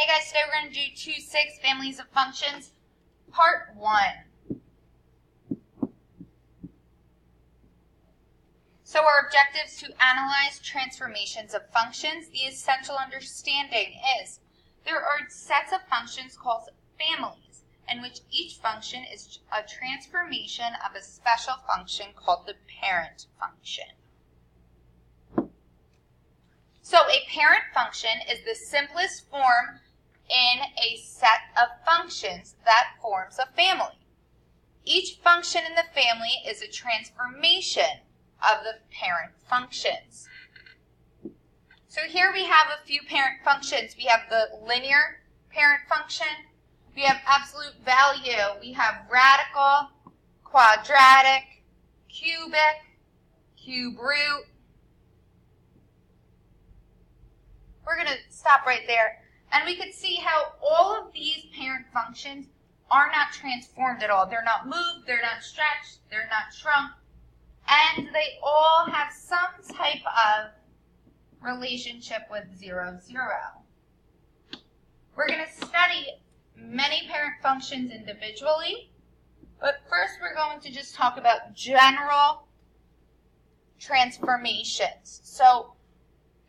Hey guys, today we're going to do 2-6 families of functions, part 1. So our objective is to analyze transformations of functions. The essential understanding is there are sets of functions called families, in which each function is a transformation of a special function called the parent function. So a parent function is the simplest form in a set of functions that forms a family. Each function in the family is a transformation of the parent functions. So here we have a few parent functions. We have the linear parent function, we have absolute value, we have radical, quadratic, cubic, cube root. We're going to stop right there. And we could see how all of these parent functions are not transformed at all. They're not moved, they're not stretched, they're not shrunk, and they all have some type of relationship with 0, 0. We're going to study many parent functions individually, but first we're going to just talk about general transformations. So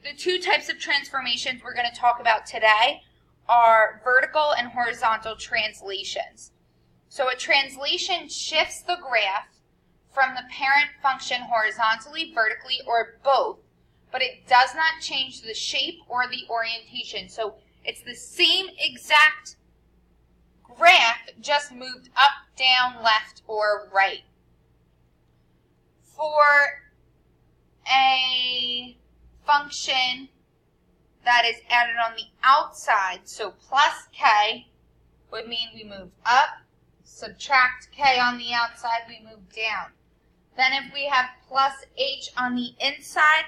the two types of transformations we're going to talk about today are vertical and horizontal translations. So a translation shifts the graph from the parent function horizontally, vertically, or both, but it does not change the shape or the orientation. So it's the same exact graph, just moved up, down, left, or right. For a function that is added on the outside, so plus k would mean we move up, subtract k on the outside, we move down. Then if we have plus h on the inside,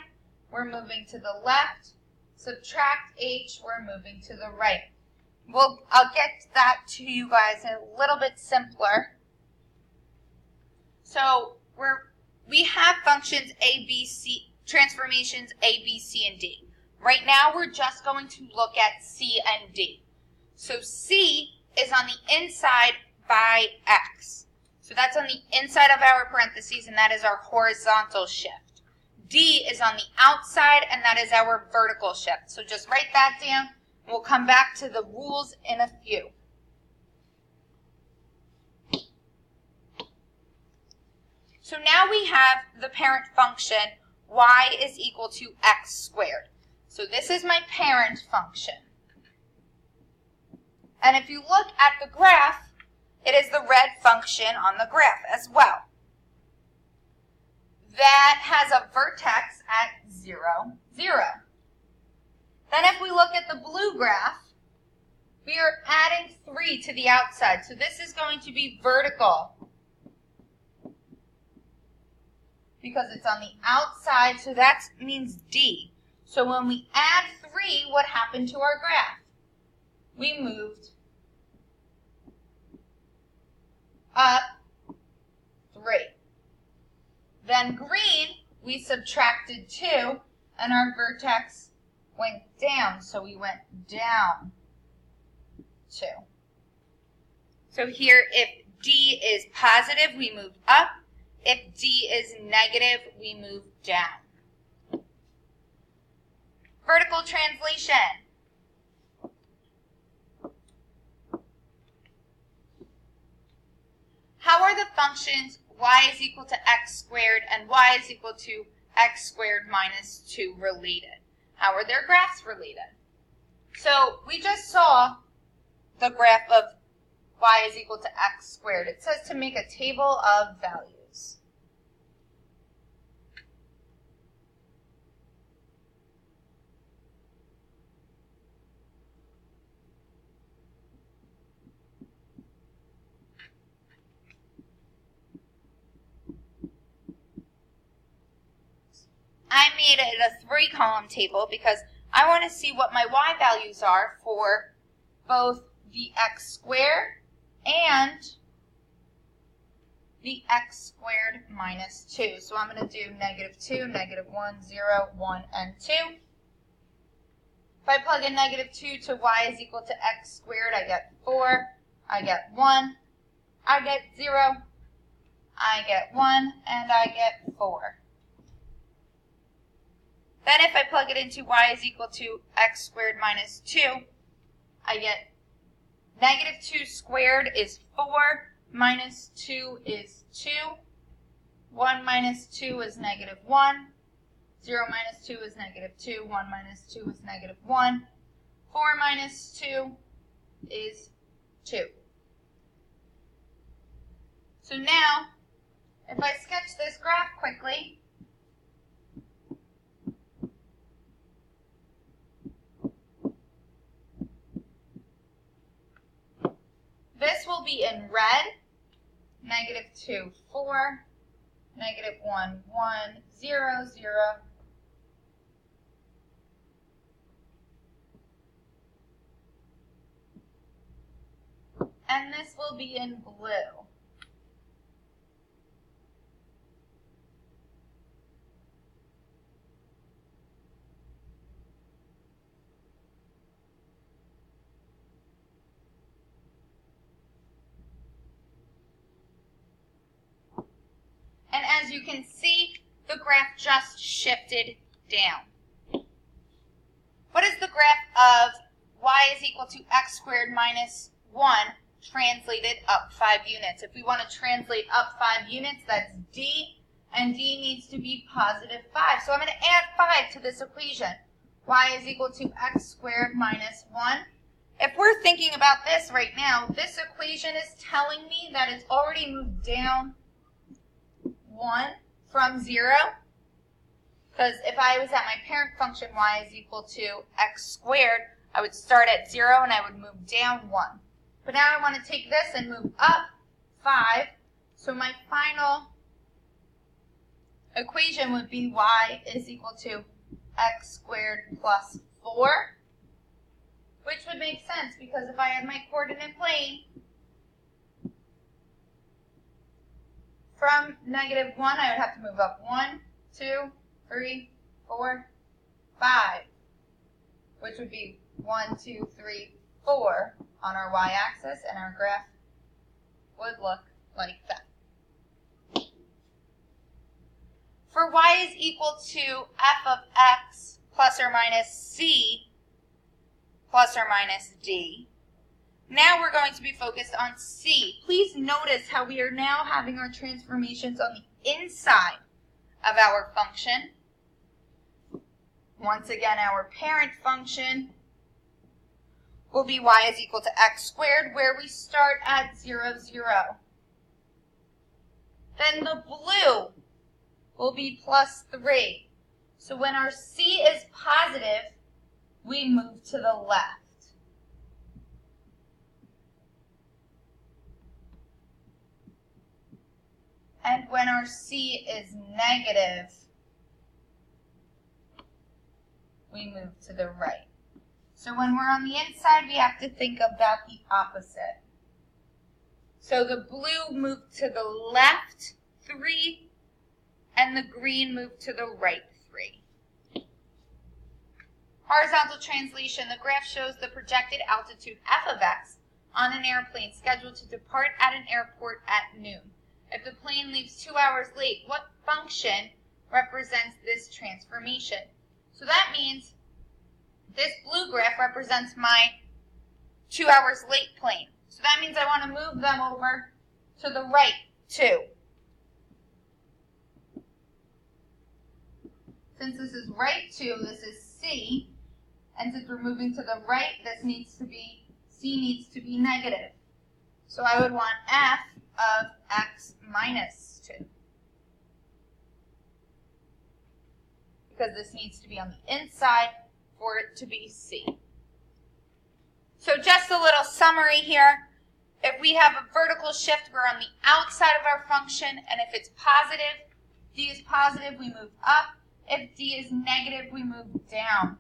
we're moving to the left, subtract h, we're moving to the right. I'll get that to you guys a little bit simpler. So we have functions a, b, c, transformations a, b, c, and d. Right now we're just going to look at c and d. So c is on the inside by x. So that's on the inside of our parentheses, and that is our horizontal shift. D is on the outside, and that is our vertical shift. So just write that down. We'll come back to the rules in a few. So now we have the parent function y is equal to x squared. So this is my parent function. And if you look at the graph, it is the red function on the graph as well. That has a vertex at 0, 0. Then if we look at the blue graph, we are adding 3 to the outside. So this is going to be vertical because it's on the outside, so that means D. So when we add 3, what happened to our graph? We moved up 3. Then green, we subtracted 2, and our vertex went down, so we went down 2. So here, if D is positive, we move up. If D is negative, we move down. Vertical translation. How are the functions y is equal to x squared and y is equal to x squared minus 2 related? How are their graphs related? So we just saw the graph of y is equal to x squared. It says to make a table of values. I made it a 3-column table because I want to see what my y values are for both the x squared and the x squared minus 2. So I'm going to do -2, -1, 0, 1, and 2. If I plug in negative 2 to y is equal to x squared, I get 4, I get 1, I get 0, I get 1, and I get 4. Then if I plug it into y is equal to x squared minus 2, I get negative 2 squared is 4, minus 2 is 2, 1 minus 2 is negative 1, 0 minus 2 is negative 2, 1 minus 2 is negative 1, 4 minus 2 is 2. So now, if I sketch this graph quickly, this will be in red, negative 2, 4, negative 1, 1, 0, 0, and this will be in blue. And as you can see, the graph just shifted down. What is the graph of y is equal to x squared minus 1 translated up 5 units? If we want to translate up 5 units, that's d, and d needs to be positive 5. So I'm going to add 5 to this equation. Y is equal to x squared minus 1. If we're thinking about this right now, this equation is telling me that it's already moved down 1 from 0, because if I was at my parent function y is equal to x squared, I would start at 0 and I would move down 1. But now I want to take this and move up 5, so my final equation would be y is equal to x squared plus 4, which would make sense because if I had my coordinate plane from negative 1, I would have to move up 1, 2, 3, 4, 5, which would be 1, 2, 3, 4 on our y-axis, and our graph would look like that. For y is equal to f of x plus or minus c plus or minus d, now we're going to be focused on c. Please notice how we are now having our transformations on the inside of our function. Once again, our parent function will be y is equal to x squared, where we start at 0, 0. Then the blue will be plus 3. So when our c is positive, we move to the left. And when our c is negative, we move to the right. So when we're on the inside, we have to think about the opposite. So the blue moved to the left 3, and the green moved to the right 3. Horizontal translation, the graph shows the projected altitude f of x on an airplane scheduled to depart at an airport at noon. If the plane leaves 2 hours late, what function represents this transformation? So that means this blue graph represents my 2 hours late plane. So that means I want to move them over to the right 2. Since this is right 2, this is c. And since we're moving to the right, this needs to be, c needs to be negative. So I would want f of x minus 2. Because this needs to be on the inside for it to be c. So just a little summary here. If we have a vertical shift, we're on the outside of our function, and if it's positive, d is positive, we move up. If d is negative, we move down.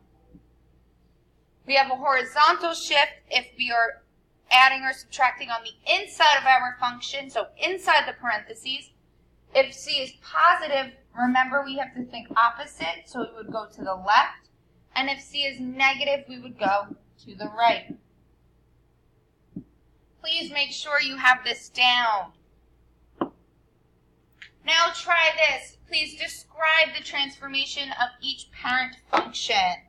We have a horizontal shift if we are adding or subtracting on the inside of our function, so inside the parentheses. If c is positive, remember we have to think opposite, so it would go to the left. And if C is negative, we would go to the right. Please make sure you have this down. Now try this. Please describe the transformation of each parent function.